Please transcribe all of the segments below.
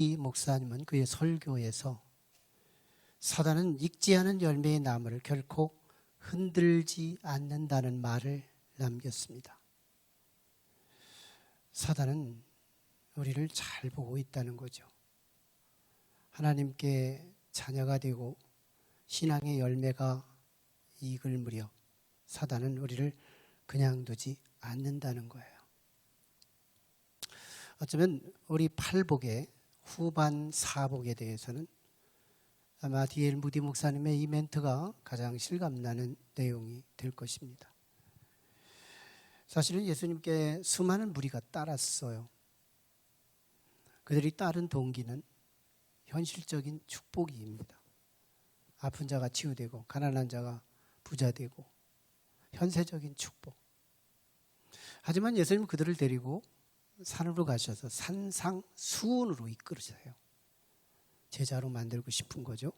이 목사님은 그의 설교에서 사단은 익지 않은 열매의 나무를 결코 흔들지 않는다는 말을 남겼습니다. 사단은 우리를 잘 보고 있다는 거죠. 하나님께 자녀가 되고 신앙의 열매가 익을 무렵 사단은 우리를 그냥 두지 않는다는 거예요. 어쩌면 우리 팔복의 후반 사복에 대해서는 아마 D.L. 무디 목사님의 이 멘트가 가장 실감나는 내용이 될 것입니다. 사실은 예수님께 수많은 무리가 따랐어요. 그들이 따른 동기는 현실적인 축복입니다. 아픈 자가 치유되고 가난한 자가 부자되고 현세적인 축복. 하지만 예수님은 그들을 데리고 산으로 가셔서 산상수훈으로 이끌으세요. 제자로 만들고 싶은 거죠.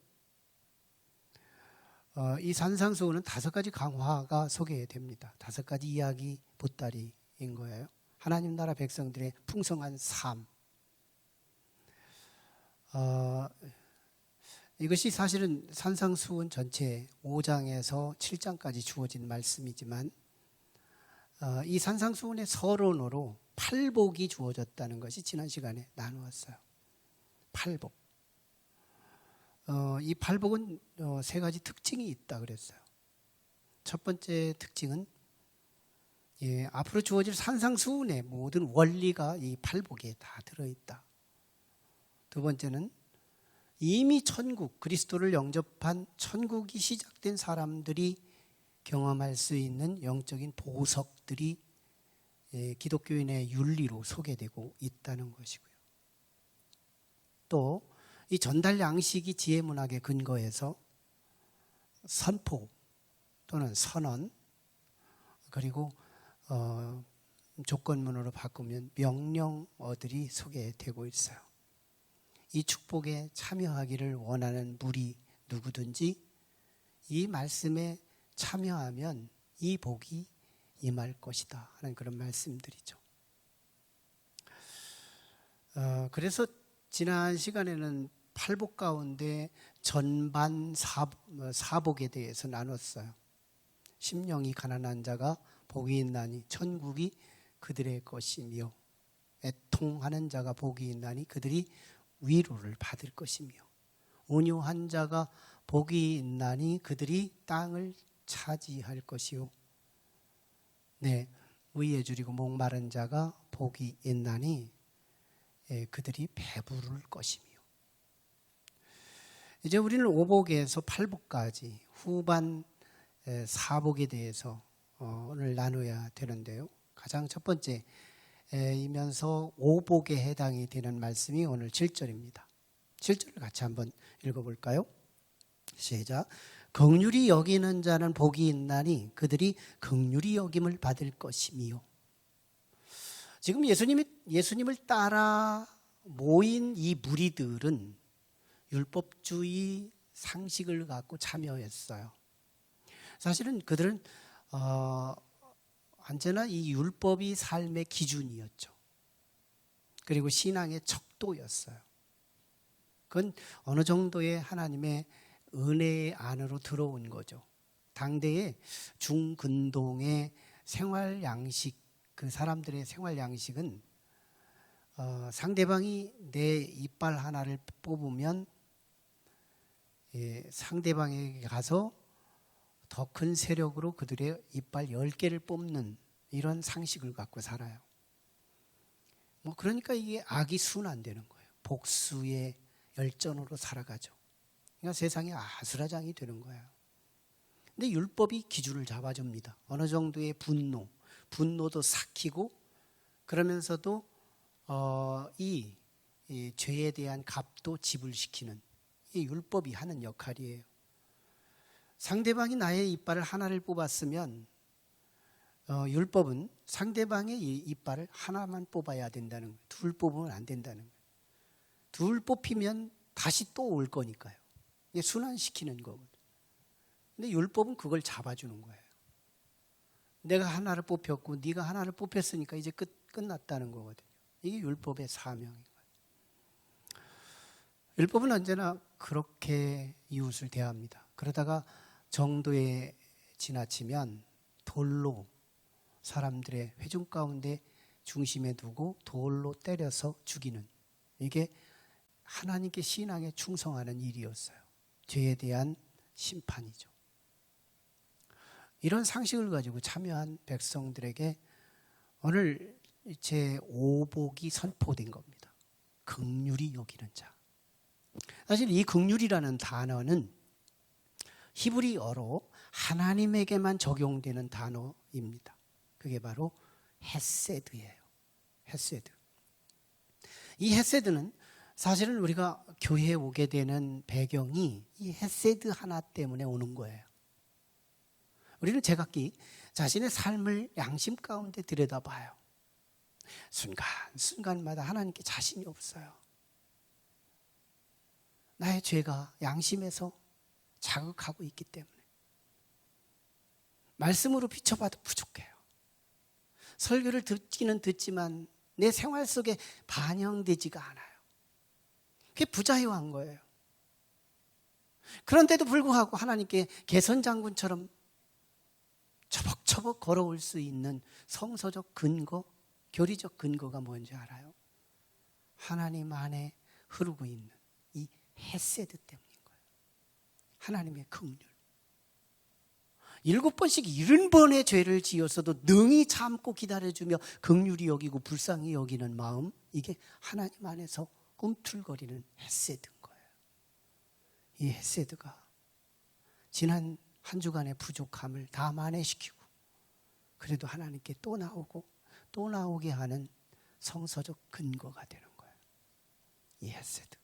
이 산상수훈은 5가지 강화가 소개됩니다. 5가지 이야기 보따리인 거예요. 하나님 나라 백성들의 풍성한 삶. 이것이 사실은 산상수훈 전체 5장에서 7장까지 주어진 말씀이지만 이 산상수훈의 서론으로 팔복이 주어졌다는 것이 지난 시간에 나누었어요. 팔복. 이 팔복은 3가지 특징이 있다 그랬어요. 첫 번째 특징은 앞으로 주어질 산상수훈의 모든 원리가 이 팔복에 다 들어있다. 두 번째는 이미 천국, 그리스도를 영접한 천국이 시작된 사람들이 경험할 수 있는 영적인 보석들이 기독교인의 윤리로 소개되고 있다는 것이고요. 또 이 전달 양식이 지혜문학의 근거에서 선포 또는 선언 그리고 조건문으로 바꾸면 명령어들이 소개되고 있어요. 이 축복에 참여하기를 원하는 무리 누구든지 이 말씀에 참여하면 이 복이 임할 것이다 하는 그런 말씀들이죠. 그래서 지난 시간에는 팔복 가운데 전반 사복에 대해서 나눴어요. 심령이 가난한 자가 복이 있나니 천국이 그들의 것이며 애통하는 자가 복이 있나니 그들이 위로를 받을 것이며 온유한 자가 복이 있나니 그들이 땅을 차지할 것이요 의에 줄이고 목마른 자가 복이 있나니 그들이 배부를 것이며. 이제 우리는 오복에서 팔복까지 후반 사복에 대해서 오늘 나눠야 되는데요. 가장 첫 번째 이면서 오복에 해당이 되는 말씀이 오늘 7절입니다. 7절을 같이 한번 읽어볼까요? 시작. 긍휼히 여기는 자는 복이 있나니 그들이 긍휼히 여김을 받을 것이며. 지금 예수님을 따라 모인 이 무리들은 율법주의 상식을 갖고 참여했어요. 사실은 그들은 언제나 이 율법이 삶의 기준이었죠. 그리고 신앙의 척도였어요. 그건 어느 정도의 하나님의 은혜 안으로 들어온 거죠. 당대의 중근동의 생활 양식, 그 사람들의 생활 양식은 상대방이 내 이빨 하나를 뽑으면 상대방에게 가서 더 큰 세력으로 그들의 이빨 10개를 뽑는 이런 상식을 갖고 살아요. 그러니까 이게 악이 순환되는 거예요. 복수의 열전으로 살아가죠. 그러니까 세상이 아수라장이 되는 거예요. 근데 율법이 기준을 잡아줍니다. 어느 정도의 분노도 삭히고 그러면서도 이 죄에 대한 값도 지불시키는 이 율법이 하는 역할이에요. 상대방이 나의 이빨을 하나를 뽑았으면 율법은 상대방의 이빨을 하나만 뽑아야 된다는 거예요. 둘 뽑으면 안 된다는 거예요. 둘 뽑히면 다시 또 올 거니까요. 이게 순환시키는 거거든요. 근데 율법은 그걸 잡아주는 거예요. 내가 하나를 뽑혔고 네가 하나를 뽑혔으니까 이제 끝났다는 거거든요. 이게 율법의 사명인 거예요. 율법은 언제나 그렇게 이웃을 대합니다. 그러다가 정도에 지나치면 돌로 사람들의 회중 가운데 중심에 두고 돌로 때려서 죽이는, 이게 하나님께 신앙에 충성하는 일이었어요. 죄에 대한 심판이죠. 이런 상식을 가지고 참여한 백성들에게 오늘 제 5복이 선포된 겁니다. 긍휼히 여기는 자. 사실 이 긍휼이라는 단어는 히브리어로 하나님에게만 적용되는 단어입니다. 그게 바로 헤세드예요. 헤세드. 이 헤세드는 사실은 우리가 교회에 오게 되는 배경이 이 헤세드 하나 때문에 오는 거예요. 우리는 제각기 자신의 삶을 양심 가운데 들여다봐요. 순간순간마다 하나님께 자신이 없어요. 나의 죄가 양심에서 자극하고 있기 때문에 말씀으로 비춰봐도 부족해요. 설교를 듣기는 듣지만 내 생활 속에 반영되지가 않아요. 그게 부자유한 거예요. 그런데도 불구하고 하나님께 개선장군처럼 처벅처벅 걸어올 수 있는 성서적 근거, 교리적 근거가 뭔지 알아요? 하나님 안에 흐르고 있는 이 헤세드 때문인 거예요. 하나님의 긍휼. 7번씩 70번의 죄를 지었어도 능히 참고 기다려주며 긍휼히 여기고 불쌍히 여기는 마음, 이게 하나님 안에서 꿈틀거리는 헤세드인 거예요. 이 헤세드가 지난 한 주간의 부족함을 다 만회시키고 그래도 하나님께 또 나오고 또 나오게 하는 성서적 근거가 되는 거예요. 이 헤세드.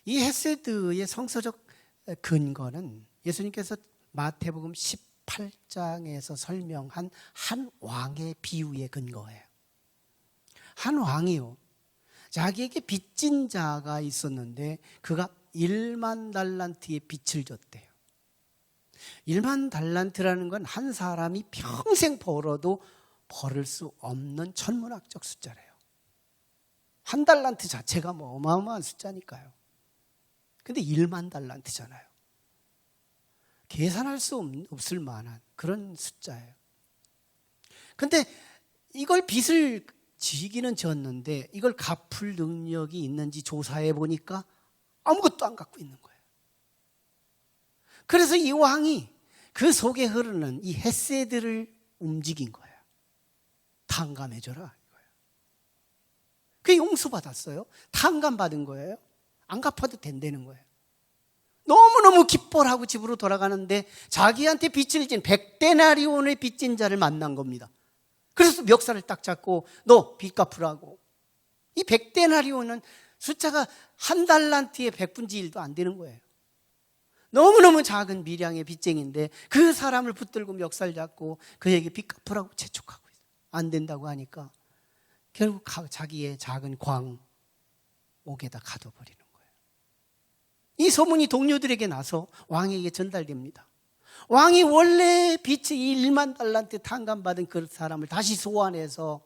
이 헤세드의 성서적 근거는 예수님께서 마태복음 18장에서 설명한 한 왕의 비유의 근거예요. 한 왕이요, 자기에게 빚진 자가 있었는데 그가 1만 달란트의 빚을 졌대요. 1만 달란트라는 건 한 사람이 평생 벌어도 벌을 수 없는 천문학적 숫자래요. 한 달란트 자체가 뭐 어마어마한 숫자니까요. 근데 1만 달란트잖아요. 계산할 수 없을 만한 그런 숫자예요. 근데 이걸 빚을 지기는 졌는데 이걸 갚을 능력이 있는지 조사해 보니까 아무것도 안 갖고 있는 거예요. 그래서 이 왕이 그 속에 흐르는 이 헤세드를 움직인 거예요. 탕감해줘라 이거예요. 그게 용서받았어요. 탕감받은 거예요. 안 갚아도 된다는 거예요. 너무너무 기뻐를 하고 집으로 돌아가는데 자기한테 빚을 진 100데나리온의 빚진 자를 만난 겁니다. 그래서 멱살을 딱 잡고 너 빚 갚으라고. 이 100데나리온은 숫자가 한 달란트의 100분의 1도 안 되는 거예요. 너무너무 작은 미량의 빚쟁인데 그 사람을 붙들고 멱살 잡고 그에게 빚 갚으라고 재촉하고 있어요. 안 된다고 하니까 결국 자기의 작은 광옥에다 가둬버리는 거예요. 이 소문이 동료들에게 나서 왕에게 전달됩니다. 왕이 원래 빚이 1만 달란트 탕감받은 그 사람을 다시 소환해서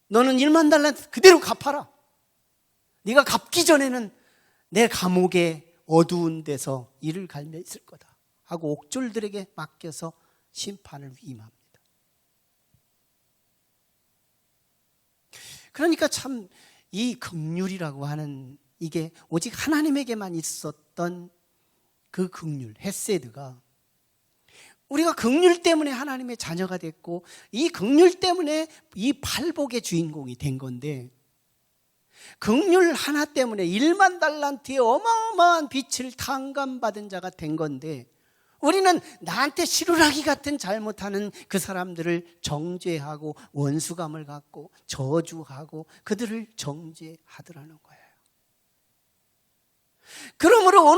너는 1만 달란트 그대로 갚아라. 네가 갚기 전에는 내 감옥에 어두운 데서 이를 갈며 있을 거다 하고 옥졸들에게 맡겨서 심판을 위임합니다. 그러니까 참 이 긍휼이라고 하는 이게 오직 하나님에게만 있었던 그 긍휼, 헤세드가 우리가 긍휼 때문에 하나님의 자녀가 됐고 이 긍휼 때문에 이 팔복의 주인공이 된 건데, 긍휼 하나 때문에 1만 달란트의 어마어마한 빚을 탕감받은 자가 된 건데 우리는 나한테 시루라기 같은 잘못하는 그 사람들을 정죄하고 원수감을 갖고 저주하고 그들을 정죄하더라는 거예요. 그러므로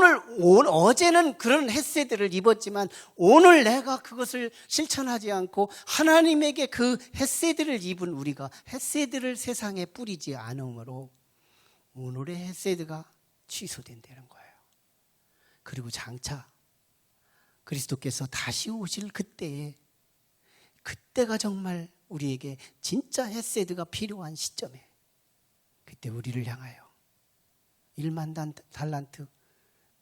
어제는 그런 헤세드를 입었지만 오늘 내가 그것을 실천하지 않고 하나님에게 그 헤세드를 입은 우리가 헤세드를 세상에 뿌리지 않으므로 오늘의 헤세드가 취소된다는 거예요. 그리고 장차 그리스도께서 다시 오실 그때가 정말 우리에게 진짜 헤세드가 필요한 시점에 그때 우리를 향하여 1만 달란트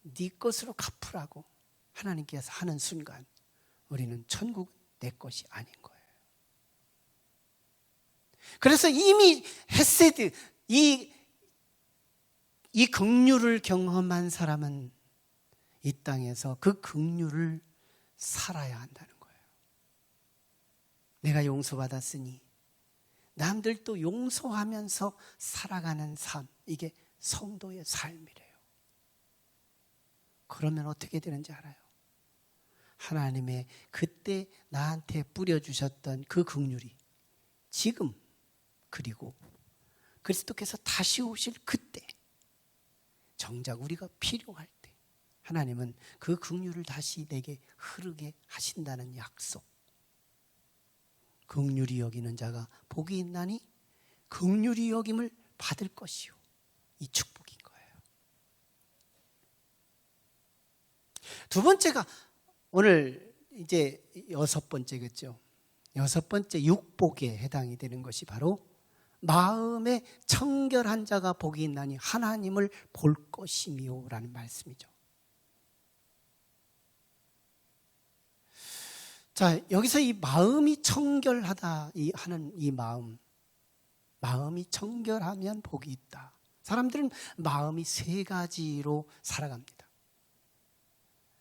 네 것으로 갚으라고 하나님께서 하는 순간 우리는 천국은 내 것이 아닌 거예요. 그래서 이미 헤세드, 이 긍휼을 경험한 사람은 이 땅에서 그 긍휼을 살아야 한다는 거예요. 내가 용서받았으니 남들도 용서하면서 살아가는 삶, 이게 성도의 삶이래요. 그러면 어떻게 되는지 알아요? 하나님의 그때 나한테 뿌려주셨던 그 긍휼이 지금, 그리고 그리스도께서 다시 오실 그때, 정작 우리가 필요할 때 하나님은 그 긍휼을 다시 내게 흐르게 하신다는 약속. 긍휼히 여기는 자가 복이 있나니 긍휼히 여김을 받을 것이요, 이 축복인 거예요. 두 번째가 오늘 이제 6번째겠죠. 6번째 육복에 해당이 되는 것이 바로 마음에 청결한 자가 복이 있나니 하나님을 볼 것이미요 라는 말씀이죠. 자, 여기서 이 마음이 청결하다 하는 이 마음이 청결하면 복이 있다. 사람들은 마음이 세 가지로 살아갑니다.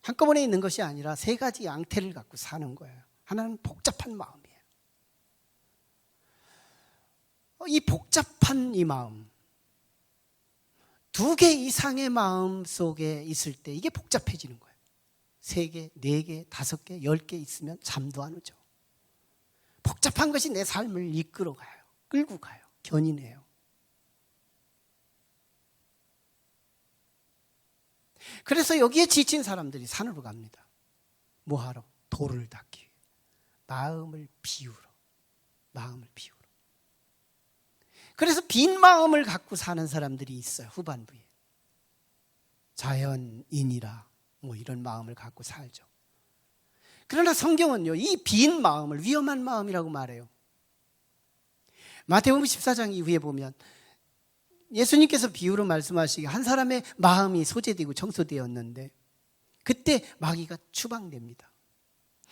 한꺼번에 있는 것이 아니라 세 가지 양태를 갖고 사는 거예요. 하나는 복잡한 마음이에요. 이 복잡한 이 마음, 2개 이상의 마음 속에 있을 때 이게 복잡해지는 거예요. 3개, 4개, 5개, 10개 있으면 잠도 안 오죠. 복잡한 것이 내 삶을 이끌어가요. 끌고 가요. 견인해요. 그래서 여기에 지친 사람들이 산으로 갑니다. 뭐하러? 돌을 닦기 위해. 마음을 비우러. 그래서 빈 마음을 갖고 사는 사람들이 있어요. 후반부에. 자연인이라 뭐 이런 마음을 갖고 살죠. 그러나 성경은요, 이 빈 마음을 위험한 마음이라고 말해요. 마태복음 14장 이후에 보면 예수님께서 비유로 말씀하시기에 한 사람의 마음이 소재되고 청소되었는데 그때 마귀가 추방됩니다.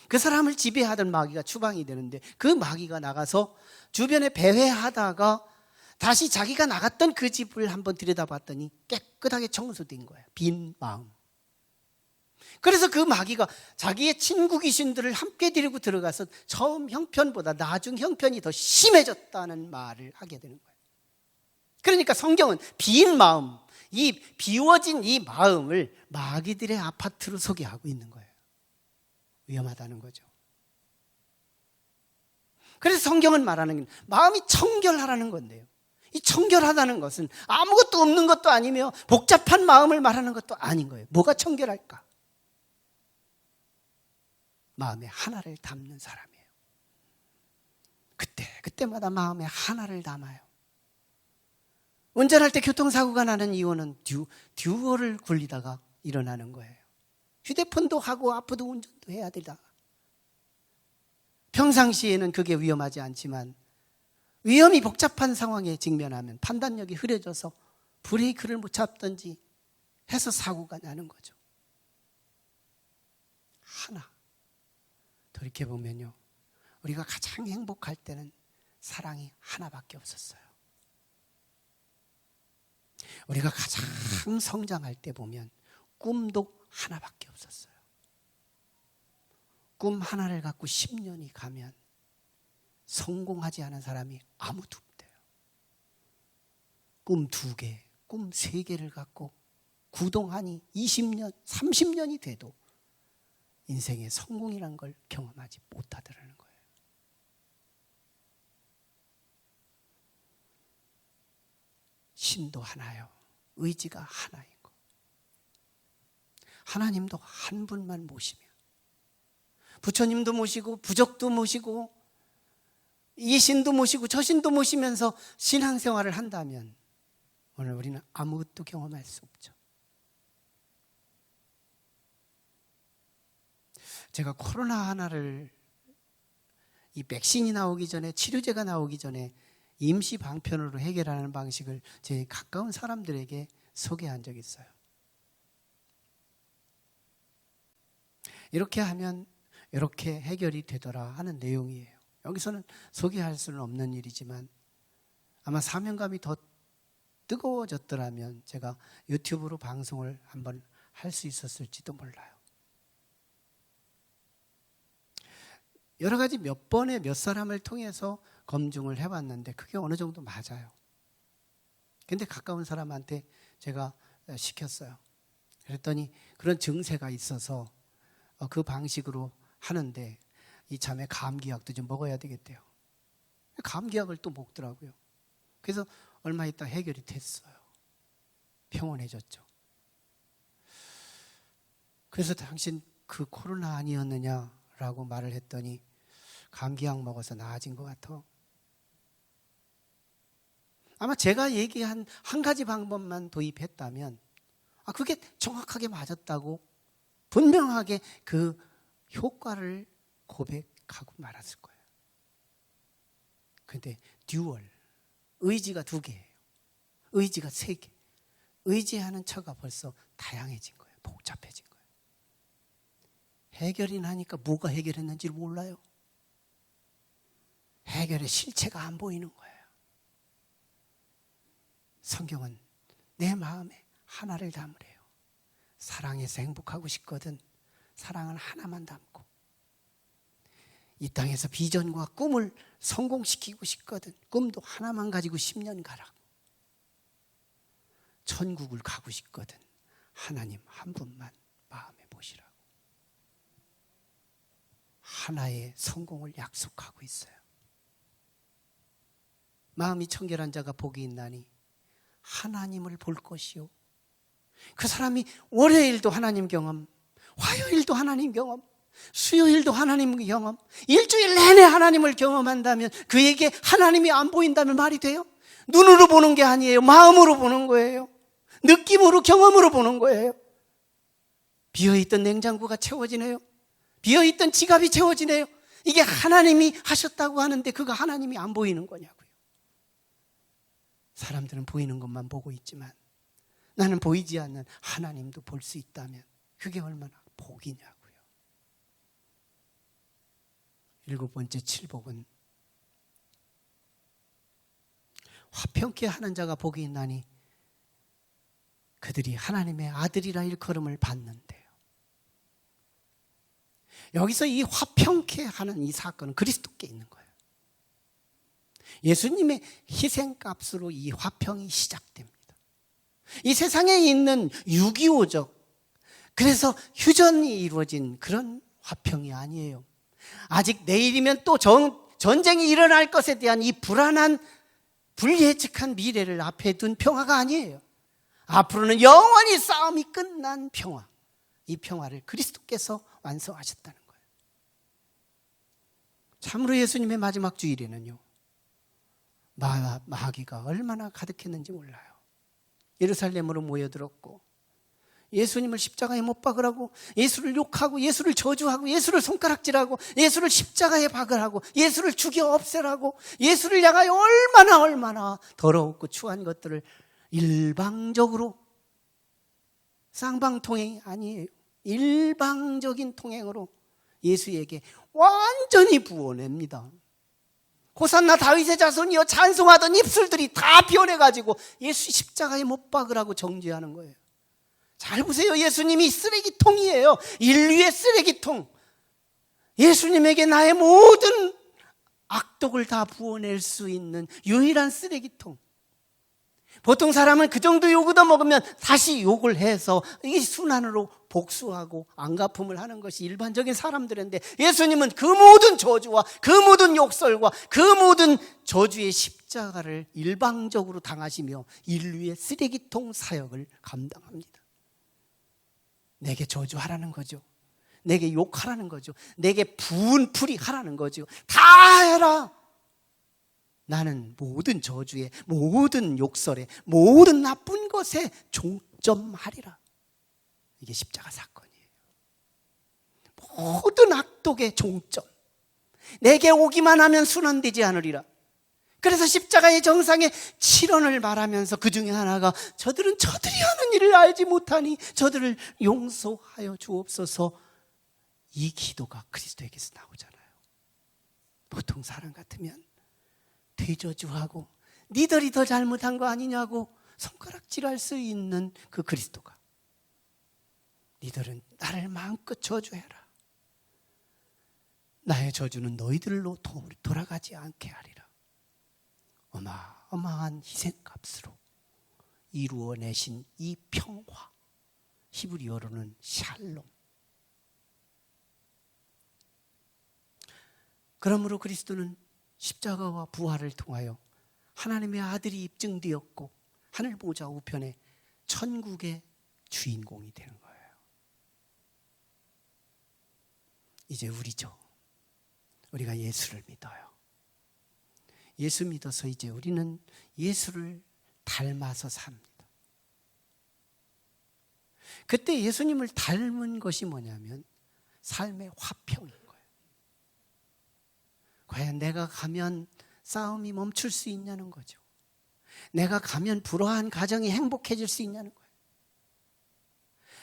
그 사람을 지배하던 마귀가 추방이 되는데 그 마귀가 나가서 주변에 배회하다가 다시 자기가 나갔던 그 집을 한번 들여다봤더니 깨끗하게 청소된 거예요. 빈 마음. 그래서 그 마귀가 자기의 친구 귀신들을 함께 데리고 들어가서 처음 형편보다 나중 형편이 더 심해졌다는 말을 하게 되는 거예요. 그러니까 성경은 빈 마음, 이 비워진 이 마음을 마귀들의 아파트로 소개하고 있는 거예요. 위험하다는 거죠. 그래서 성경은 말하는 게 마음이 청결하라는 건데요. 이 청결하다는 것은 아무것도 없는 것도 아니며 복잡한 마음을 말하는 것도 아닌 거예요. 뭐가 청결할까? 마음에 하나를 담는 사람이에요. 그때마다 마음에 하나를 담아요. 운전할 때 교통사고가 나는 이유는 듀얼을 굴리다가 일어나는 거예요. 휴대폰도 하고 앞으로 운전도 해야 되다가. 평상시에는 그게 위험하지 않지만 위험이 복잡한 상황에 직면하면 판단력이 흐려져서 브레이크를 못 잡든지 해서 사고가 나는 거죠. 하나. 돌이켜보면요, 우리가 가장 행복할 때는 사랑이 하나밖에 없었어요. 우리가 가장 성장할 때 보면 꿈도 하나밖에 없었어요. 꿈 하나를 갖고 10년이 가면 성공하지 않은 사람이 아무도 없대요. 꿈 2개, 꿈 3개를 갖고 구동하니 20년, 30년이 돼도 인생의 성공이란 걸 경험하지 못하더라는 거예요. 신도 하나요. 의지가 하나인 거. 하나님도 한 분만 모시며 부처님도 모시고 부적도 모시고 이 신도 모시고 저 신도 모시면서 신앙생활을 한다면 오늘 우리는 아무것도 경험할 수 없죠. 제가 코로나 하나를 이 백신이 나오기 전에 치료제가 나오기 전에 임시 방편으로 해결하는 방식을 제 가까운 사람들에게 소개한 적이 있어요. 이렇게 하면 이렇게 해결이 되더라 하는 내용이에요. 여기서는 소개할 수는 없는 일이지만 아마 사명감이 더 뜨거워졌더라면 제가 유튜브로 방송을 한번 할 수 있었을지도 몰라요. 여러 가지 몇 번의 몇 사람을 통해서 검증을 해봤는데 그게 어느 정도 맞아요. 근데 가까운 사람한테 제가 시켰어요. 그랬더니 그런 증세가 있어서 그 방식으로 하는데 이 자매 감기약도 좀 먹어야 되겠대요. 감기약을 또 먹더라고요. 그래서 얼마 있다 해결이 됐어요. 평온해졌죠. 그래서 당신 그 코로나 아니었느냐라고 말을 했더니 감기약 먹어서 나아진 것 같아. 아마 제가 얘기한 한 가지 방법만 도입했다면 그게 정확하게 맞았다고 분명하게 그 효과를 고백하고 말았을 거예요. 그런데 듀얼, 의지가 2개예요. 의지가 3개. 의지하는 처가 벌써 다양해진 거예요. 복잡해진 거예요. 해결이 나니까 뭐가 해결했는지 몰라요. 해결의 실체가 안 보이는 거예요. 성경은 내 마음에 하나를 담으래요. 사랑해서 행복하고 싶거든 사랑은 하나만 담고, 이 땅에서 비전과 꿈을 성공시키고 싶거든 꿈도 하나만 가지고 10년 가라고, 천국을 가고 싶거든 하나님 한 분만 마음에 보시라고. 하나의 성공을 약속하고 있어요. 마음이 청결한 자가 복이 있나니 하나님을 볼 것이요. 그 사람이 월요일도 하나님 경험, 화요일도 하나님 경험, 수요일도 하나님 경험, 일주일 내내 하나님을 경험한다면 그에게 하나님이 안 보인다면 말이 돼요? 눈으로 보는 게 아니에요. 마음으로 보는 거예요. 느낌으로, 경험으로 보는 거예요. 비어있던 냉장고가 채워지네요. 비어있던 지갑이 채워지네요. 이게 하나님이 하셨다고 하는데 그거 하나님이 안 보이는 거냐고요. 사람들은 보이는 것만 보고 있지만 나는 보이지 않는 하나님도 볼 수 있다면 그게 얼마나 복이냐고요. 7번째 칠복은 화평케 하는 자가 복이 있나니 그들이 하나님의 아들이라 일컬음을 받는데요. 여기서 이 화평케 하는 이 사건은 그리스도께 있는 거예요. 예수님의 희생값으로 이 화평이 시작됩니다. 이 세상에 있는 6.25적, 그래서 휴전이 이루어진 그런 화평이 아니에요. 아직 내일이면 또 전쟁이 일어날 것에 대한 이 불안한 불예측한 미래를 앞에 둔 평화가 아니에요. 앞으로는 영원히 싸움이 끝난 평화, 이 평화를 그리스도께서 완성하셨다는 거예요. 참으로 예수님의 마지막 주일에는요, 마귀가 얼마나 가득했는지 몰라요. 예루살렘으로 모여들었고 예수님을 십자가에 못 박으라고, 예수를 욕하고 예수를 저주하고 예수를 손가락질하고 예수를 십자가에 박으라고, 예수를 죽여 없애라고, 예수를 향하여 얼마나 더럽고 추한 것들을 일방적으로, 쌍방통행이 아니에요. 일방적인 통행으로 예수에게 완전히 부어냅니다. 호산나 다윗의 자손이여 찬송하던 입술들이 다 변해가지고 예수 십자가에 못 박으라고 정죄하는 거예요. 잘 보세요. 예수님이 쓰레기통이에요. 인류의 쓰레기통. 예수님에게 나의 모든 악독을 다 부어낼 수 있는 유일한 쓰레기통. 보통 사람은 그 정도 욕 얻어먹으면 다시 욕을 해서 이 순환으로 복수하고 안갚음을 하는 것이 일반적인 사람들인데, 예수님은 그 모든 저주와 그 모든 욕설과 그 모든 저주의 십자가를 일방적으로 당하시며 인류의 쓰레기통 사역을 감당합니다. 내게 저주하라는 거죠. 내게 욕하라는 거죠. 내게 분풀이 하라는 거죠. 다 해라. 나는 모든 저주에, 모든 욕설에, 모든 나쁜 것에 종점하리라. 이게 십자가 사건이에요. 모든 악독의 종점. 내게 오기만 하면 순환되지 않으리라. 그래서 십자가의 정상에 7원을 말하면서 그 중에 하나가 저들은 저들이 하는 일을 알지 못하니 저들을 용서하여 주옵소서. 이 기도가 그리스도에게서 나오잖아요. 보통 사람 같으면 되저주하고 니들이 더 잘못한 거 아니냐고 손가락질할 수 있는 그 그리스도가 니들은 나를 마음껏 저주해라. 나의 저주는 너희들로 돌아가지 않게 하리라. 어마어마한 희생값으로 이루어내신 이 평화, 히브리어로는 샬롬. 그러므로 그리스도는 십자가와 부활을 통하여 하나님의 아들이 입증되었고 하늘 보좌 우편에 천국의 주인공이 되는 거예요. 이제 우리죠. 우리가 예수를 믿어요. 예수 믿어서 이제 우리는 예수를 닮아서 삽니다. 그때 예수님을 닮은 것이 뭐냐면 삶의 화평인 거예요. 과연 내가 가면 싸움이 멈출 수 있냐는 거죠. 내가 가면 불화한 가정이 행복해질 수 있냐는 거예요.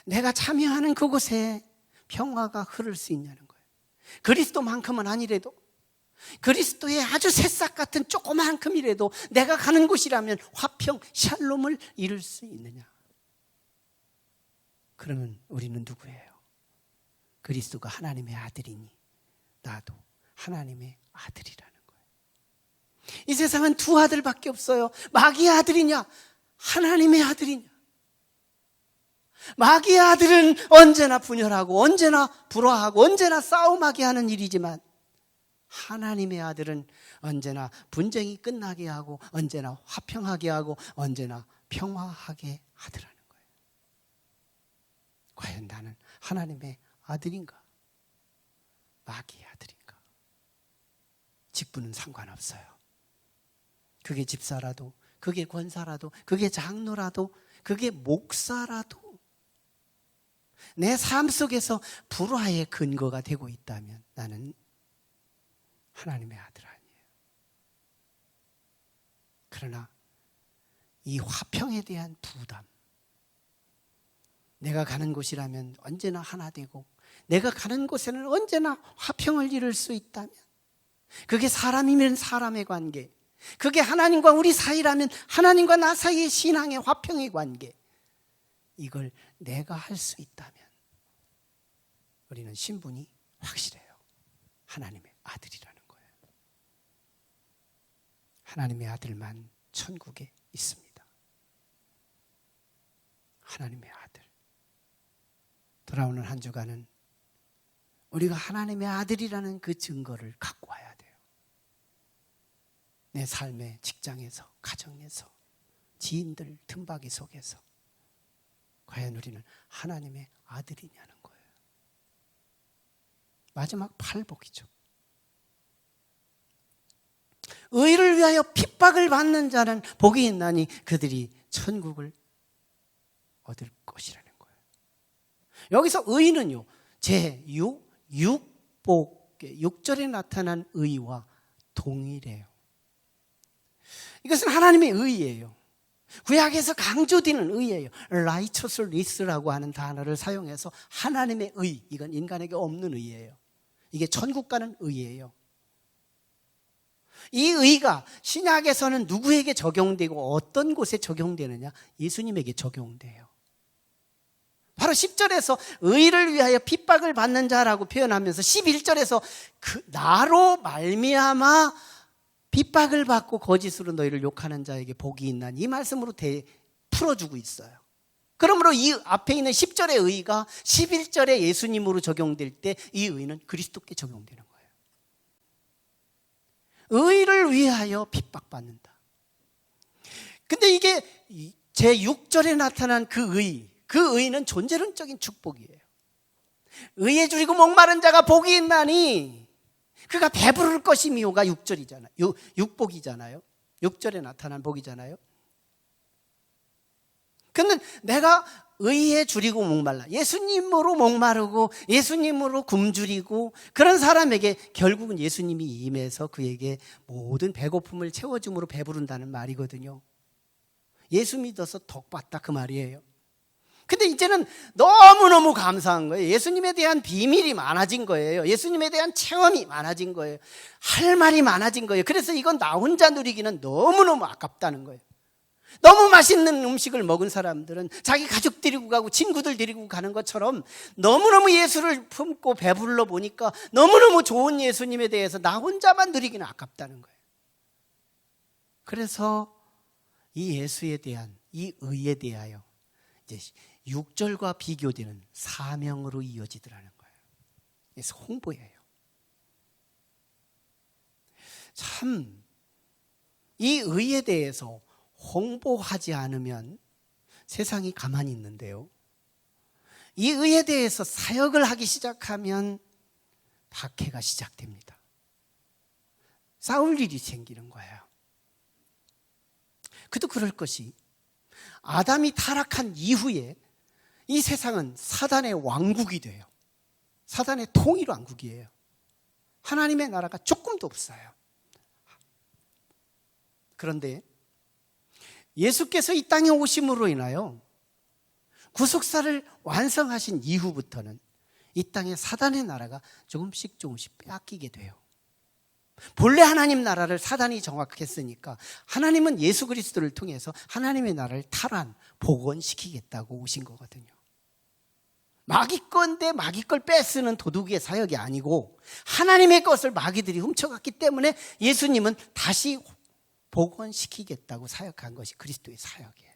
내가 참여하는 그곳에 평화가 흐를 수 있냐는 거예요. 그리스도만큼은 아니래도 그리스도의 아주 새싹 같은 조그만큼이라도 내가 가는 곳이라면 화평, 샬롬을 이룰 수 있느냐. 그러면 우리는 누구예요? 그리스도가 하나님의 아들이니 나도 하나님의 아들이라는 거예요. 이 세상은 두 아들밖에 없어요. 마귀의 아들이냐 하나님의 아들이냐. 마귀의 아들은 언제나 분열하고 언제나 불화하고 언제나 싸움하게 하는 일이지만 하나님의 아들은 언제나 분쟁이 끝나게 하고 언제나 화평하게 하고 언제나 평화하게 하더라는 거예요. 과연 나는 하나님의 아들인가? 마귀의 아들인가? 직분은 상관없어요. 그게 집사라도 그게 권사라도 그게 장로라도 그게 목사라도 내 삶 속에서 불화의 근거가 되고 있다면 나는 하나님의 아들 아니에요. 그러나 이 화평에 대한 부담, 내가 가는 곳이라면 언제나 하나 되고 내가 가는 곳에는 언제나 화평을 이룰 수 있다면, 그게 사람이면 사람의 관계, 그게 하나님과 우리 사이라면 하나님과 나 사이의 신앙의 화평의 관계, 이걸 내가 할 수 있다면 우리는 신분이 확실해요. 하나님의 아들이라는 거예요. 하나님의 아들만 천국에 있습니다. 하나님의 아들. 돌아오는 한 주간은 우리가 하나님의 아들이라는 그 증거를 갖고 와야 돼요. 내 삶의 직장에서, 가정에서, 지인들 틈바기 속에서 과연 우리는 하나님의 아들이냐는 거예요. 마지막 팔복이죠. 의를 위하여 핍박을 받는 자는 복이 있나니 그들이 천국을 얻을 것이라는 거예요. 여기서 의는요, 제6복 6절에 나타난 의와 동일해요. 이것은 하나님의 의예요. 구약에서 강조되는 의예요. righteousness라고 하는 단어를 사용해서 하나님의 의, 이건 인간에게 없는 의예요. 이게 천국 가는 의예요. 이 의가 신약에서는 누구에게 적용되고 어떤 곳에 적용되느냐? 예수님에게 적용돼요. 바로 10절에서 의를 위하여 핍박을 받는 자라고 표현하면서 11절에서 나로 말미암아 핍박을 받고 거짓으로 너희를 욕하는 자에게 복이 있나니, 이 말씀으로 풀어주고 있어요. 그러므로 이 앞에 있는 10절의 의가 11절에 예수님으로 적용될 때 이 의는 그리스도께 적용되는 거예요. 의를 위하여 핍박받는다. 근데 이게 제6절에 나타난 그 의는 존재론적인 축복이에요. 의에 줄이고 목마른 자가 복이 있나니 그가 배부를 것이미요가 6절이잖아요. 6복이잖아요. 6절에 나타난 복이잖아요. 근데 내가 의에 줄이고 목말라, 예수님으로 목마르고 예수님으로 굶주리고 그런 사람에게 결국은 예수님이 임해서 그에게 모든 배고픔을 채워줌으로 배부른다는 말이거든요. 예수 믿어서 덕 봤다 그 말이에요. 근데 이제는 너무너무 감사한 거예요. 예수님에 대한 비밀이 많아진 거예요. 예수님에 대한 체험이 많아진 거예요. 할 말이 많아진 거예요. 그래서 이건 나 혼자 누리기는 너무너무 아깝다는 거예요. 너무 맛있는 음식을 먹은 사람들은 자기 가족 데리고 가고 친구들 데리고 가는 것처럼 너무너무 예수를 품고 배불러 보니까 너무너무 좋은 예수님에 대해서 나 혼자만 누리기는 아깝다는 거예요. 그래서 이 예수에 대한, 이 의에 대하여 이제 6절과 비교되는 사명으로 이어지더라는 거예요. 그래서 홍보예요. 참, 이 의에 대해서 홍보하지 않으면 세상이 가만히 있는데요, 이 의에 대해서 사역을 하기 시작하면 박해가 시작됩니다. 싸울 일이 생기는 거예요. 그도 그럴 것이, 아담이 타락한 이후에 이 세상은 사단의 왕국이 돼요. 사단의 통일 왕국이에요. 하나님의 나라가 조금도 없어요. 그런데 예수께서 이 땅에 오심으로 인하여 구속사를 완성하신 이후부터는 이 땅에 사단의 나라가 조금씩 빼앗기게 돼요. 본래 하나님 나라를 사단이 정확했으니까 하나님은 예수 그리스도를 통해서 하나님의 나라를 탈환, 복원시키겠다고 오신 거거든요. 마귀 건데 마귀 걸 뺏으는 도둑의 사역이 아니고 하나님의 것을 마귀들이 훔쳐갔기 때문에 예수님은 다시 복원시키겠다고 사역한 것이 그리스도의 사역이에요.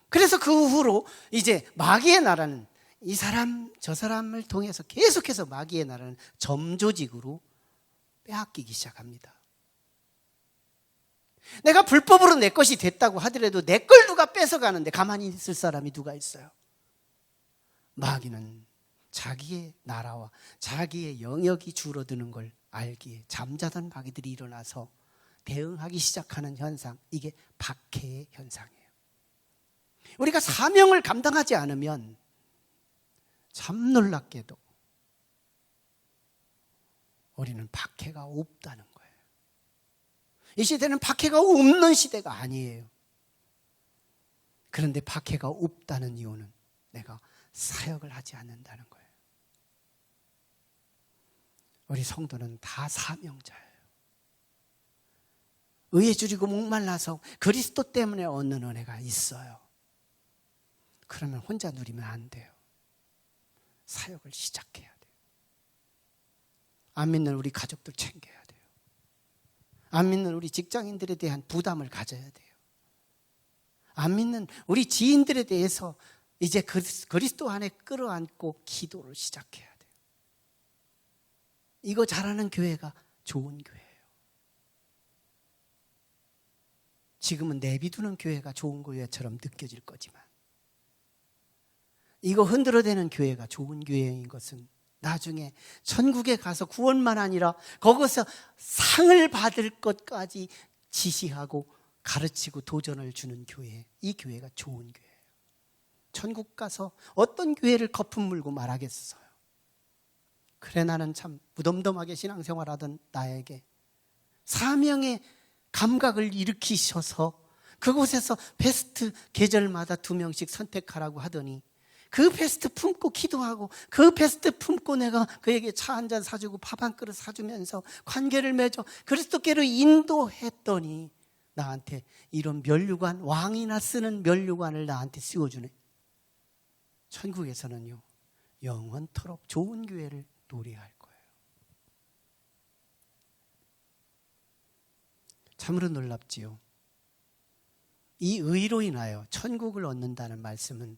그래서 그 후로 이제 마귀의 나라는 이 사람 저 사람을 통해서 계속해서 마귀의 나라는 점조직으로 빼앗기기 시작합니다. 내가 불법으로 내 것이 됐다고 하더라도 내 걸 누가 뺏어가는데 가만히 있을 사람이 누가 있어요? 마귀는 자기의 나라와 자기의 영역이 줄어드는 걸 알기에 잠자던 마귀들이 일어나서 대응하기 시작하는 현상, 이게 박해의 현상이에요. 우리가 사명을 감당하지 않으면 참 놀랍게도 우리는 박해가 없다는 거예요. 이 시대는 박해가 없는 시대가 아니에요. 그런데 박해가 없다는 이유는 내가 사역을 하지 않는다는 거예요. 우리 성도는 다 사명자예요. 의에 줄이고 목말라서 그리스도 때문에 얻는 은혜가 있어요. 그러면 혼자 누리면 안 돼요. 사역을 시작해야 돼요. 안 믿는 우리 가족들 챙겨야 돼요. 안 믿는 우리 직장인들에 대한 부담을 가져야 돼요. 안 믿는 우리 지인들에 대해서 이제 그리스도 안에 끌어안고 기도를 시작해야 돼요. 이거 잘하는 교회가 좋은 교회예요. 지금은 내비두는 교회가 좋은 교회처럼 느껴질 거지만 이거 흔들어대는 교회가 좋은 교회인 것은 나중에 천국에 가서 구원만 아니라 거기서 상을 받을 것까지 지시하고 가르치고 도전을 주는 교회, 이 교회가 좋은 교회예요. 천국 가서 어떤 교회를 거품 물고 말하겠어요. 그래, 나는 참 무덤덤하게 신앙생활하던 나에게 사명의 감각을 일으키셔서 그곳에서 베스트 계절마다 2명씩 선택하라고 하더니 그 베스트 품고 기도하고 그 베스트 품고 내가 그에게 차 한 잔 사주고 밥 한 그릇 사주면서 관계를 맺어 그리스도께로 인도했더니 나한테 이런 면류관, 왕이나 쓰는 면류관을 나한테 씌워주네. 천국에서는요, 영원토록 좋은 교회를 노래할 거예요. 참으로 놀랍지요. 이 의로 인하여 천국을 얻는다는 말씀은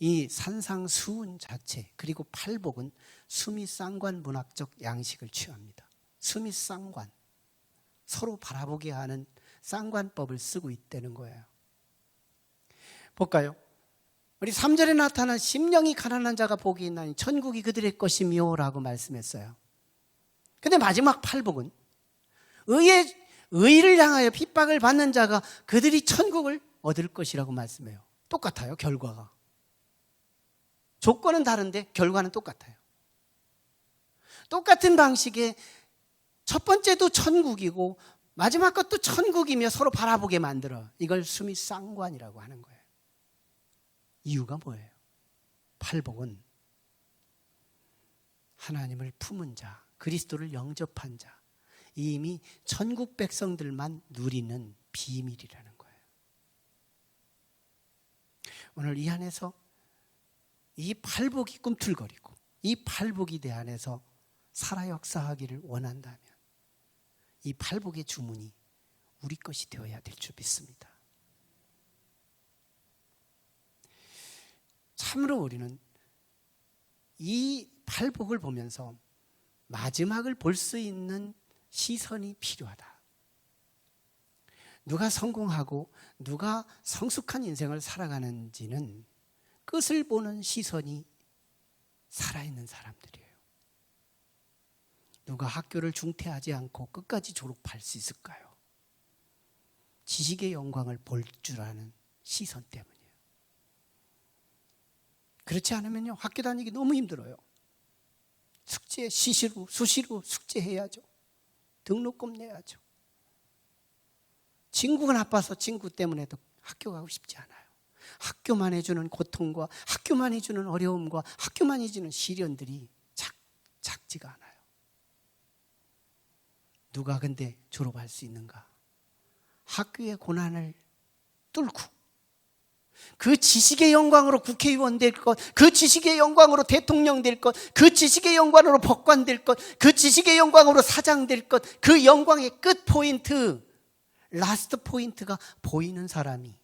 이 산상수훈 자체, 그리고 팔복은 수미상관 문학적 양식을 취합니다. 수미상관, 서로 바라보게 하는 쌍관법을 쓰고 있다는 거예요. 볼까요? 우리 3절에 나타난 심령이 가난한 자가 복이 있나니 천국이 그들의 것이며 라고 말씀했어요. 근데 마지막 팔복은 의를 향하여 핍박을 받는 자가 그들이 천국을 얻을 것이라고 말씀해요. 똑같아요, 결과가. 조건은 다른데 결과는 똑같아요. 똑같은 방식의 첫 번째도 천국이고 마지막 것도 천국이며 서로 바라보게 만들어. 이걸 수미상관이라고 하는 거예요. 이유가 뭐예요? 팔복은 하나님을 품은 자, 그리스도를 영접한 자, 이미 천국 백성들만 누리는 비밀이라는 거예요. 오늘 이 안에서 이 팔복이 꿈틀거리고 이 팔복이 내 안에서 살아 역사하기를 원한다면 이 팔복의 주문이 우리 것이 되어야 될 줄 믿습니다. 참으로 우리는 이 팔복을 보면서 마지막을 볼 수 있는 시선이 필요하다. 누가 성공하고 누가 성숙한 인생을 살아가는지는 끝을 보는 시선이 살아있는 사람들이에요. 누가 학교를 중퇴하지 않고 끝까지 졸업할 수 있을까요? 지식의 영광을 볼 줄 아는 시선 때문이에요. 그렇지 않으면요, 학교 다니기 너무 힘들어요. 숙제 시시로 수시로 숙제해야죠. 등록금 내야죠. 친구가 나빠서 친구 때문에도 학교 가고 싶지 않아요. 학교만 해주는 고통과 학교만 해주는 어려움과 학교만 해주는 시련들이 작지가 않아요. 누가 근데 졸업할 수 있는가? 학교의 고난을 뚫고 그 지식의 영광으로 국회의원 될 것, 그 지식의 영광으로 대통령 될 것, 그 지식의 영광으로 법관 될 것, 그 지식의 영광으로 사장 될 것, 그 영광의 끝 포인트, 라스트 포인트가 보이는 사람이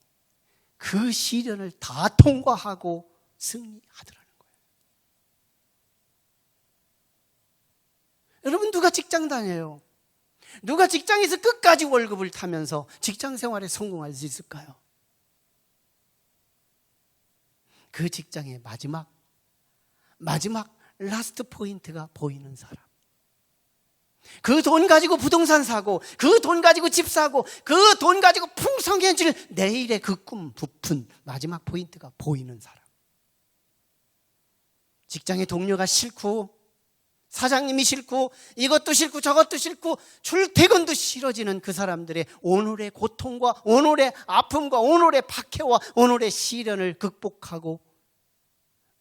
그 시련을 다 통과하고 승리하더라는 거예요. 여러분, 누가 직장 다녀요? 누가 직장에서 끝까지 월급을 타면서 직장 생활에 성공할 수 있을까요? 그 직장의 마지막 라스트 포인트가 보이는 사람. 그 돈 가지고 부동산 사고, 그 돈 가지고 집 사고, 그 돈 가지고 풍성해질 내일의 그 꿈 부푼 마지막 포인트가 보이는 사람. 직장의 동료가 싫고, 사장님이 싫고, 이것도 싫고 저것도 싫고 출퇴근도 싫어지는 그 사람들의 오늘의 고통과 오늘의 아픔과 오늘의 박해와 오늘의 시련을 극복하고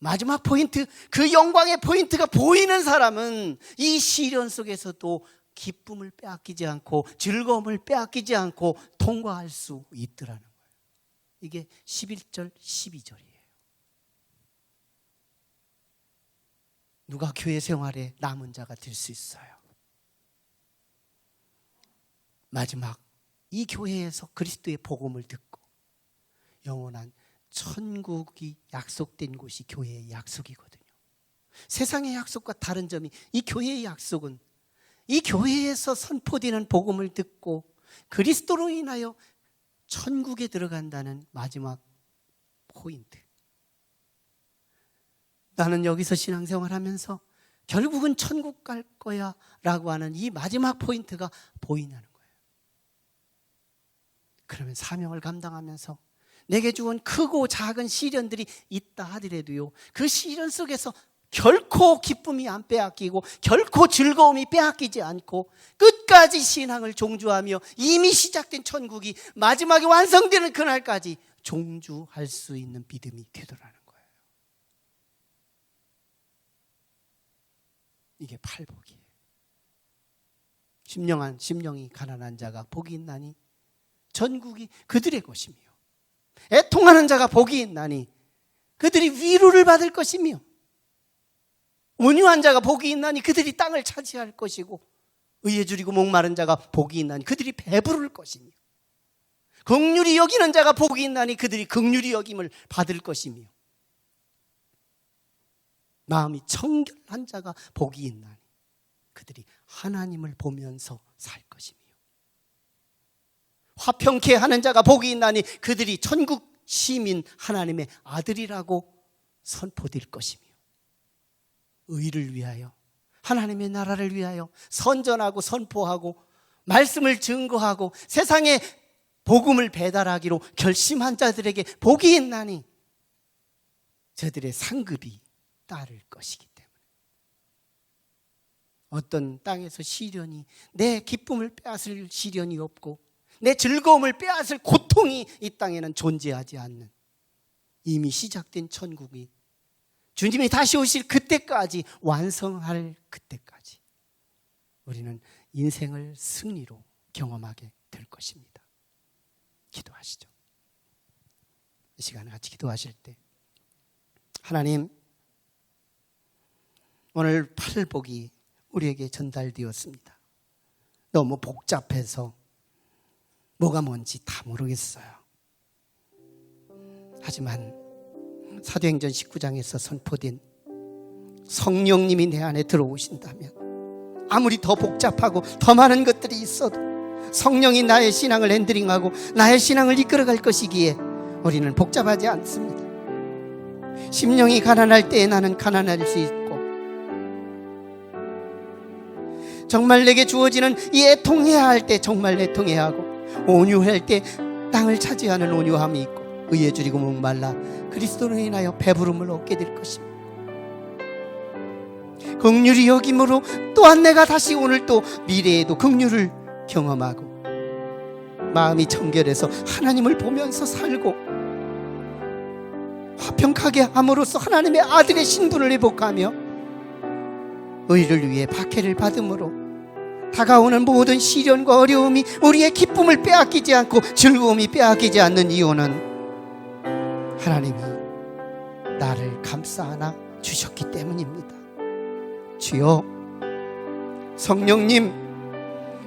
마지막 포인트, 그 영광의 포인트가 보이는 사람은 이 시련 속에서도 기쁨을 빼앗기지 않고 즐거움을 빼앗기지 않고 통과할 수 있더라는 거예요. 이게 11절 12절이에요. 누가 교회 생활에 남은 자가 될 수 있어요? 마지막 이 교회에서 그리스도의 복음을 듣고 영원한 천국이 약속된 곳이 교회의 약속이거든요. 세상의 약속과 다른 점이 이 교회의 약속은 이 교회에서 선포되는 복음을 듣고 그리스도로 인하여 천국에 들어간다는 마지막 포인트. 나는 여기서 신앙생활하면서 결국은 천국 갈 거야 라고 하는 이 마지막 포인트가 보이냐는 거예요. 그러면 사명을 감당하면서 내게 주은 크고 작은 시련들이 있다 하더라도요, 그 시련 속에서 결코 기쁨이 안 빼앗기고 결코 즐거움이 빼앗기지 않고 끝까지 신앙을 종주하며 이미 시작된 천국이 마지막에 완성되는 그날까지 종주할 수 있는 믿음이 되더라는 거예요. 이게 팔복이에요. 심령이 가난한 자가 복이 있나니 전국이 그들의 것이며 애통하는 자가 복이 있나니 그들이 위로를 받을 것이며 온유한 자가 복이 있나니 그들이 땅을 차지할 것이고 의에 줄이고 목마른 자가 복이 있나니 그들이 배부를 것이며 긍휼히 여기는 자가 복이 있나니 그들이 긍휼히 여김을 받을 것이며 마음이 청결한 자가 복이 있나니 그들이 하나님을 보면서 살 것이며 화평케 하는 자가 복이 있나니 그들이 천국 시민 하나님의 아들이라고 선포될 것이며 의를 위하여 하나님의 나라를 위하여 선전하고 선포하고 말씀을 증거하고 세상에 복음을 배달하기로 결심한 자들에게 복이 있나니 저들의 상급이 따를 것이기 때문에. 어떤 땅에서 시련이, 내 기쁨을 빼앗을 시련이 없고 내 즐거움을 빼앗을 고통이 이 땅에는 존재하지 않는, 이미 시작된 천국이 주님이 다시 오실 그때까지, 완성할 그때까지 우리는 인생을 승리로 경험하게 될 것입니다. 기도하시죠. 이 시간에 같이 기도하실 때, 하나님, 오늘 팔복이 우리에게 전달되었습니다. 너무 복잡해서 뭐가 뭔지 다 모르겠어요. 하지만 사도행전 19장에서 선포된 성령님이 내 안에 들어오신다면, 아무리 더 복잡하고 더 많은 것들이 있어도 성령이 나의 신앙을 핸들링하고 나의 신앙을 이끌어갈 것이기에 우리는 복잡하지 않습니다. 심령이 가난할 때에 나는 가난할 수 있고, 정말 내게 주어지는 이 애통해야 할 때 정말 애통해야 하고, 온유할 때 땅을 차지하는 온유함이 있고, 의에 줄이고 목말라 그리스도로 인하여 배부름을 얻게 될 것입니다. 긍휼히 여김으로 또한 내가 다시 오늘 또 미래에도 긍휼을 경험하고, 마음이 청결해서 하나님을 보면서 살고, 화평하게 함으로써 하나님의 아들의 신분을 회복하며, 의를 위해 박해를 받음으로 다가오는 모든 시련과 어려움이 우리의 기쁨을 빼앗기지 않고 즐거움이 빼앗기지 않는 이유는 하나님이 나를 감싸 안아 주셨기 때문입니다. 주여, 성령님,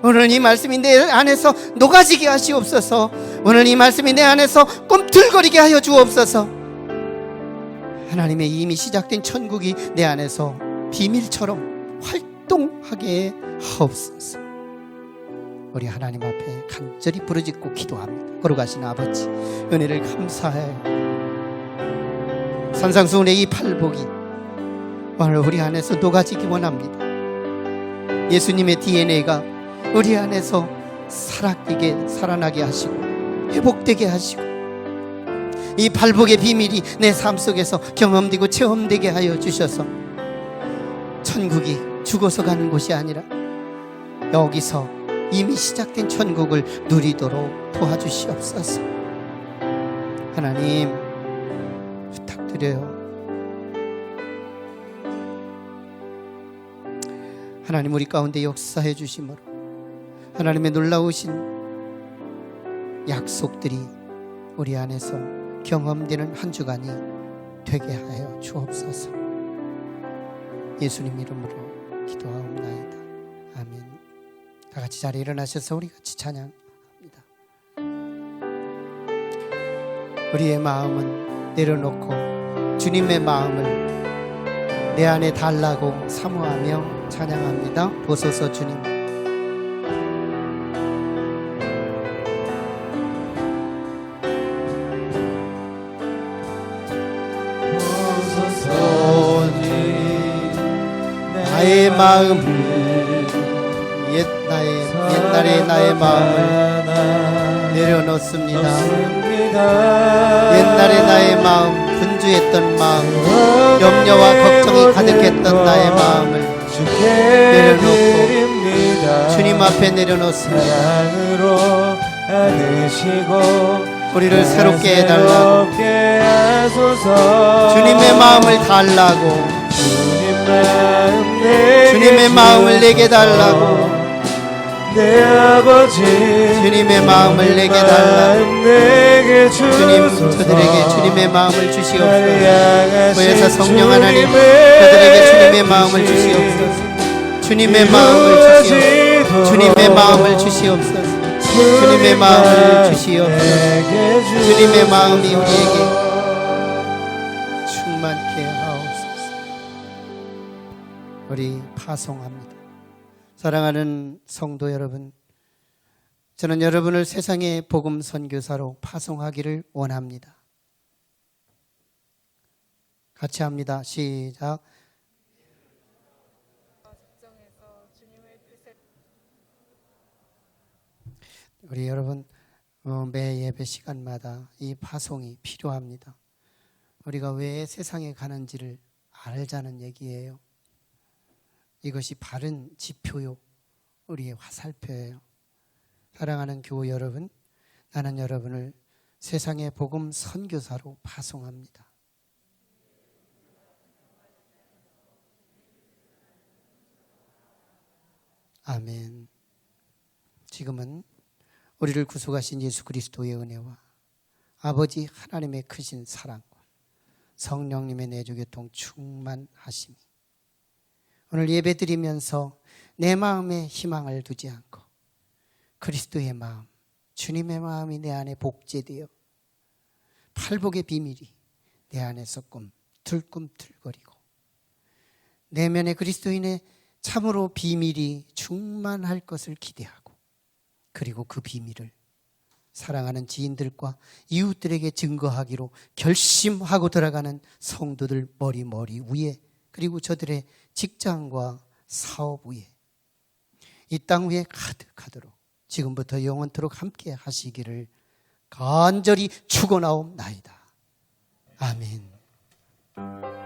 오늘 이 말씀이 내 안에서 녹아지게 하시옵소서. 오늘 이 말씀이 내 안에서 꿈틀거리게 하여 주옵소서. 하나님의 이미 시작된 천국이 내 안에서 비밀처럼 활동하게 하옵소서. 우리 하나님 앞에 간절히 부르짖고 기도합니다. 거룩하신 아버지, 은혜를 감사해요. 산상수훈의 이 팔복이 오늘 우리 안에서 녹아지기 원합니다. 예수님의 DNA가 우리 안에서 살아나게 하시고 회복되게 하시고, 이 팔복의 비밀이 내 삶 속에서 경험되고 체험되게 하여 주셔서 천국이 죽어서 가는 곳이 아니라 여기서 이미 시작된 천국을 누리도록 도와주시옵소서. 하나님, 부탁드려요. 하나님, 우리 가운데 역사해 주심으로 하나님의 놀라우신 약속들이 우리 안에서 경험되는 한 주간이 되게 하여 주옵소서. 예수님 이름으로 기도하옵나이다. 아멘. 다 같이 자리에 일어나셔서 우리 같이 찬양합니다. 우리의 마음은 내려놓고 주님의 마음을 내 안에 달라고 사모하며 찬양합니다. 보소서 주님. 보소서 주님, 나의 마음을, 옛날에 나의 마음을 내려놓습니다. 옛날에 나의 마음, 분주했던 마음, 염려와 걱정이 가득했던 나의 마음을 내려놓고 주님 앞에 내려놓습니다. 우리를 새롭게 해달라고, 주님의 마음을 달라고, 주님의 마음을 내게 달라고, 내 아버지, 주님의 마음을 내게 달라고. 주님, 저들에게 주님의 마음을 주시옵소서. 보혜사 성령 하나님, 저들에게 주님의 마음을 주시옵소서. 주님의 마음을 주시옵소서. 주님의 마음을 주시옵소서. 주님의 마음을 주시옵소서. 주님의 마음이 우리에게 충만케 하옵소서. 우리 파송합니다. 사랑하는 성도 여러분, 저는 여러분을 세상의 복음 선교사로 파송하기를 원합니다. 같이 합니다. 시작. 우리 여러분, 매 예배 시간마다 이 파송이 필요합니다. 우리가 왜 세상에 가는지를 알자는 얘기예요. 이것이 바른 지표요, 우리의 화살표예요. 사랑하는 교우 여러분, 나는 여러분을 세상의 복음 선교사로 파송합니다. 아멘. 지금은 우리를 구속하신 예수 그리스도의 은혜와 아버지 하나님의 크신 사랑과 성령님의 내주교통 충만하심이 오늘 예배드리면서 내 마음에 희망을 두지 않고 그리스도의 마음, 주님의 마음이 내 안에 복제되어 팔복의 비밀이 내 안에서 꿈틀꿈틀거리고 내면의 그리스도인의 참으로 비밀이 충만할 것을 기대하고 그리고 그 비밀을 사랑하는 지인들과 이웃들에게 증거하기로 결심하고 들어가는 성도들 머리 위에 그리고 저들의 직장과 사업 위에 이 땅 위에 가득하도록 지금부터 영원토록 함께 하시기를 간절히 축원하옵나이다. 아멘.